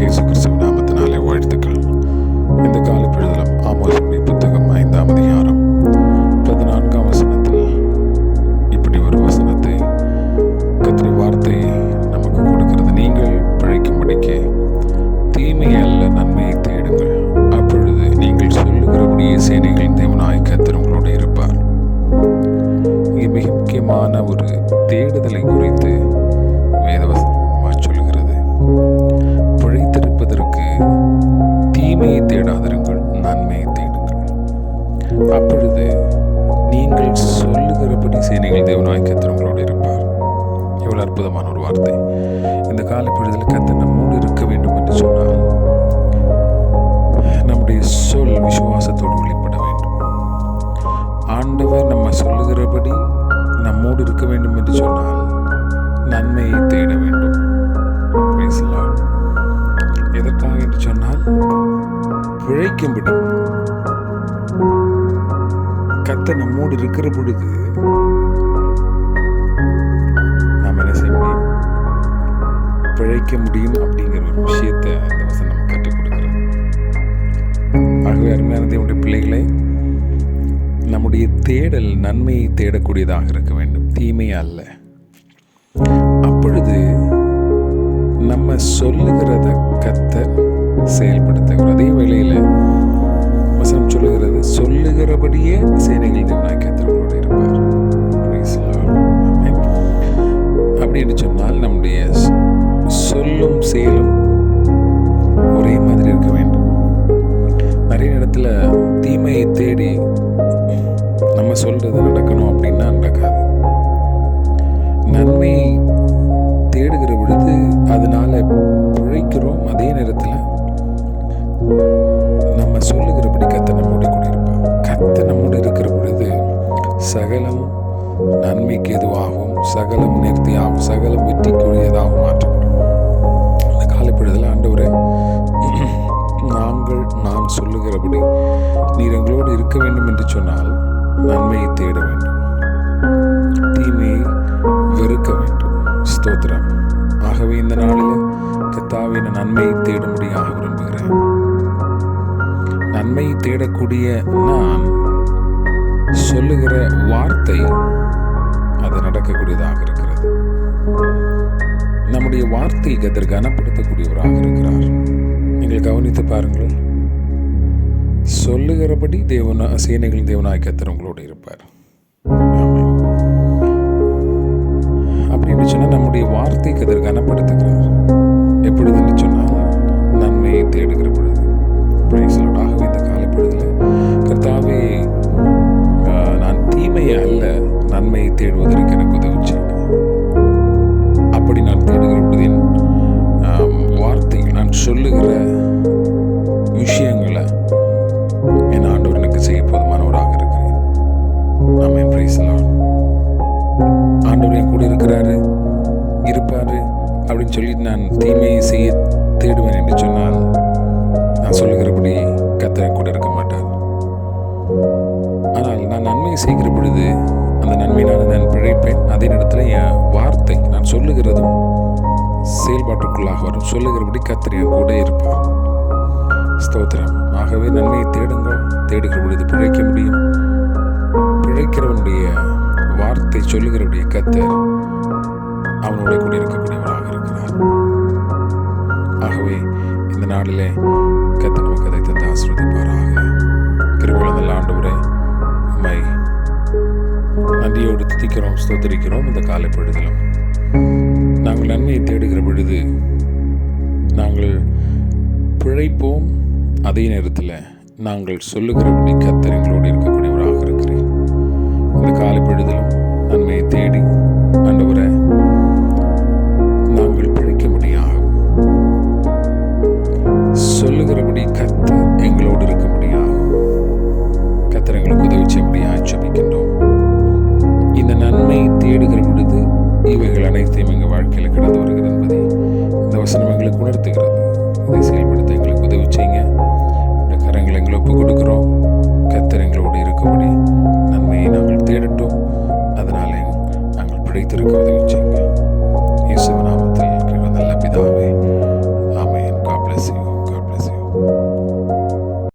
இயேசு கிறிஸ்துவின் நாமத்தினாலே வாழ்த்துக்கள். இந்த காலை பொழுதிலும் ஆமோஸுடைய புத்தகம் 5ஆம் அதிகாரம் 14ஆம் வசனத்தில் இப்படி ஒரு வசனத்தை கர்த்தருடைய வார்த்தை நமக்கு கொடுக்கிறது. நீங்கள் பிழைக்கும்படிக்கு தீமையை அல்ல நன்மையை தேடுங்கள், அப்பொழுது நீங்கள் சொல்லுகிறபடியே சேனைகளின் தேவனாய் கர்த்தர் உங்களோடு இருப்பார். இங்கே மிக முக்கியமான ஒரு தேடுதலை குறித்து வேதவசனம் சொல்லுகிறது. பிழைத்திருப்பதற்கு தீமையை தேடாதிருங்கள், நன்மையை தேடுங்கள், அப்பொழுது நீங்கள் சொல்லுகிறபடி சேனைகள் தேவனாய் கர்த்தர் உங்களோடு இருப்பார். எவ்வளவு அற்புதமான ஒரு வார்த்தை! இந்த காலை பொழுதில் கர்த்தர் நம்மோடு இருக்க வேண்டும் என்று சொன்னால் நம்முடைய சொல் விசுவாசத்தோடு வெளிப்பட வேண்டும். ஆண்டவர் நம்ம சொல்லுகிறபடி நம்மோடு இருக்க வேண்டும் என்று சொன்னால் நன்மையை தேட வேண்டும். எதற்காக என்று சொன்னால் பிழைக்கும்படி. கர்த்தர் நம்மோடு இருக்கிற பொழுது நாம் என்ன செய்ய முடியும்? பிழைக்க முடியும் அப்படிங்கிற ஒரு விஷயத்தை இந்த வசனம் நம்ம கற்றுக் கொடுக்கிறது. ஆகவே அருமையான தேவனுடைய பிள்ளைகளை, நம்முடைய தேடல் நன்மையை தேடக்கூடியதாக இருக்க வேண்டும், தீமையை அல்ல. அப்பொழுது நம்ம சொல்லுகிறத கர்த்தர் செயல்படுத்துகிறார். அதே வேளையில் வசனம் சொல்லுகிறது, சொல்லுகிறபடியே சேனைகளின் தேவனாய் கர்த்தர் உங்களோடு இருப்பார். அப்படின்னு சொன்னால் நம்முடைய சொல்லும் செயலும் ஒரே மாதிரி இருக்க வேண்டும். நிறைய இடத்துல தீமையை தேடி நம்ம சொல்றது நடக்கணும் அப்படின்னா நடக்காது. நன்மை தேடுகிற பொழுது அதனால பிழைக்கிறோம். அதே நேரத்தில் நம்ம சொல்லுகிறபடி கர்த்தர் நம்மோடு கூட இருப்பார். கர்த்தர் நம்மோடு இருக்கிற பொழுது சகலம் நன்மைக்கு எதுவாகவும், சகலம் நேர்த்தியாகவும், சகலம் வெற்றிக்குரியதாகவும் மாற்றப்படும். அந்த காலைப்பொழுதில் ஆண்டவரே, நான் சொல்லுகிறபடி நீர் எங்களோடு இருக்க வேண்டும் என்று சொன்னால் நன்மையை தேட வேண்டும், தீமையை வெறுக்க வேண்டும். ஸ்தோத்திரம். ஆகவே இந்த நாளில் கர்த்தாவே, நன்மையை தேடும்படியாக விரும்புகிறேன். நன்மையை தேடக்கூடிய நான் சொல்லுகிற வார்த்தை அது நடக்கக்கூடியதாக இருக்கிறது. நம்முடைய வார்த்தை கர்த்தர் கனப்படுத்தக்கூடியவராக இருக்கிறார். நீங்கள் கவனித்து பாருங்கள். சொல்லுகிறபடி சேனைகளின் தேவனாய் கர்த்தர் உங்களோடு இருப்பார். அப்படின்னு சொன்னால் நம்முடைய வார்த்தை கர்த்தர் கனப்படுத்துகிறார். எப்பொழுதுன்னு சொன்னால் நன்மையை தேடுகிற பொழுது. ஆகவே இந்த காலை பொழுதில் கர்த்தாவே, நான் தீமையை அல்ல நன்மையை தேடுவதற்கு எனக்கு உதவி செய்யணும். அப்படி நான் தேடுகிற பொழுது என் வார்த்தைகள், நான் சொல்லுகிற விஷயங்களை என் ஆண்டவர் எனக்கு செய்ய போதுமானவராக இருக்கிறேன். ஆமென். Praise the lord. ஆண்டவர் என் கூட இருக்கிறாரு, இருப்பாரு அப்படின்னு சொல்லிட்டு நான் தீமையை செய்ய தேடுவேன் என்று சொன்னால் நான் சொல்லுகிறபடி கர்த்தர் கூட இருக்க மாட்டார். ஆனால் நான் நன்மையை செய்கிற பொழுது அந்த நன்மையினால் நான் பிழைப்பேன். அதே நேரத்தில் என் வார்த்தை, நான் சொல்லுகிறதும் செயல்பாட்டுக்குள்ளாக வரும். சொல்லுகிறபடி கர்த்தர் என் கூட இருப்பார். ஸ்தோத்திரம். ஆகவே நன்மையை தேடுங்கள். தேடுகிற பொழுது பிழைக்க முடியும். பிழைக்கிறவனுடைய வார்த்தை சொல்லுகிறவருடைய கர்த்தர் அவனோட கூட இருக்கக்கூடியவராக இருக்கிறார். ஆகவே இந்த நாளிலே கர்த்தர் நமக்கு அதை தந்து ஆசீர்வதிப்பாராக. கிருபையுள்ள ஆண்டவரே, உம்மை நன்றியோடு துதிக்கிறோம், ஸ்தோத்திரிக்கிறோம். இந்த காலை பொழுதிலும் நாங்கள் நன்மையை தேடுகிற பொழுது நாங்கள் பிழைப்போம். அதே நேரத்தில் நாங்கள் சொல்லுகிறபடி கர்த்தர் எங்களோடு இருக்கக்கூடியவராக இருக்கிறேன். இந்த காலை பொழுதிலும் நன்மையை தேடி ஆண்டவரே, நாங்கள் பிழைக்க முடியாது, சொல்லுகிறபடி கர்த்தர் எங்களோடு இருக்க முடியாது. கர்த்தர் எங்களுக்கு உதவி செய்ய முடியாது ஜெபிக்கின்றோம். இந்த நன்மையை தேடுகிற பொழுது இவைகள் அனைத்தையும் எங்கள் வாழ்க்கையில் கடந்து வருகிறது என்பதை இந்த வசனம் எங்களுக்கு உணர்த்துகிறது. இதை செயல்படுத்த எங்களுக்கு உதவி செய்யுங்க. இந்த கரங்களை எங்களை ஒப்புக் கொடுக்கிறோம். கர்த்தர் எங்களோடு இருக்கபடி நன்மையை நாங்கள் தேடட்டும். அதனாலே நாங்கள் பிழைத்திருக்க உதவி செய்யுங்க.